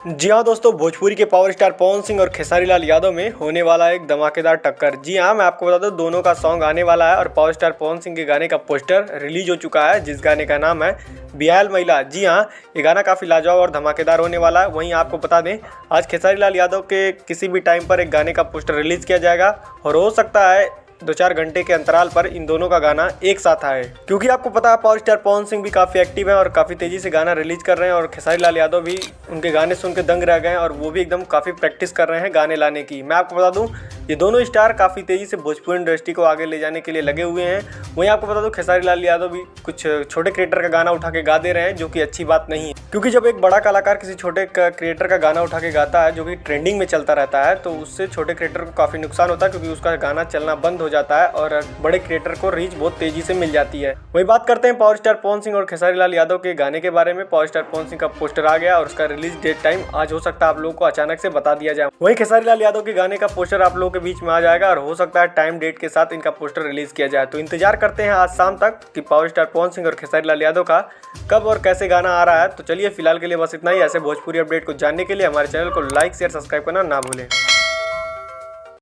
जी हाँ दोस्तों, भोजपुरी के पावर स्टार पवन सिंह और खेसारी लाल यादव में होने वाला है एक धमाकेदार टक्कर। जी हाँ, मैं आपको बता दूं दोनों का सॉन्ग आने वाला है और पावर स्टार पवन सिंह के गाने का पोस्टर रिलीज हो चुका है, जिस गाने का नाम है बियाल महिला। जी हाँ, ये गाना काफ़ी लाजवाब और धमाकेदार होने वाला है। वहीं आपको बता दें, आज खेसारी लाल यादव के किसी भी टाइम पर एक गाने का पोस्टर रिलीज़ किया जाएगा और हो सकता है 2-4 घंटे के अंतराल पर इन दोनों का गाना एक साथ आए, क्योंकि आपको पता है पावर स्टार पवन सिंह भी काफ़ी एक्टिव है और काफ़ी तेज़ी से गाना रिलीज कर रहे हैं और खेसारी लाल यादव भी उनके गाने सुन के दंग रह गए हैं और वो भी एकदम काफ़ी प्रैक्टिस कर रहे हैं गाने लाने की। मैं आपको बता दूं, ये दोनों स्टार काफ़ी तेज़ी से भोजपुरी इंडस्ट्री को आगे ले जाने के लिए लगे हुए हैं। वहीं आपको बता दूं, खेसारी लाल यादव भी कुछ छोटे क्रिएटर का गाना उठा के गा दे रहे हैं, जो कि अच्छी बात नहीं है, क्योंकि जब एक बड़ा कलाकार किसी छोटे क्रिएटर का गाना उठा के गाता है जो कि ट्रेंडिंग में चलता रहता है, तो उससे छोटे क्रिएटर को काफ़ी नुकसान होता है, क्योंकि उसका गाना चलना बंद हो जाता है और बड़े क्रिएटर को रीच बहुत तेजी से मिल जाती है। वही बात करते हैं पावर स्टार पवन सिंह और खेसारी लाल यादव के गाने के बारे में। पावर स्टार पवन सिंह का पोस्टर आ गया और उसका रिलीज डेट टाइम आज हो सकता है आप लोगों को अचानक से बता दिया जाए। वहीं खेसारी लाल यादव के गाने का पोस्टर आप लोगों के बीच में आ जाएगा और हो सकता है टाइम डेट के साथ इनका पोस्टर रिलीज किया जाए। तो इंतजार करते हैं आज शाम तक कि पावर स्टार पवन सिंह और खेसारी लाल यादव का कब और कैसे गाना आ रहा है। तो चलिए फिलहाल के लिए बस इतना ही। ऐसे भोजपुरी अपडेट को जानने के लिए हमारे चैनल को लाइक शेयर सब्सक्राइब करना ना भूलें।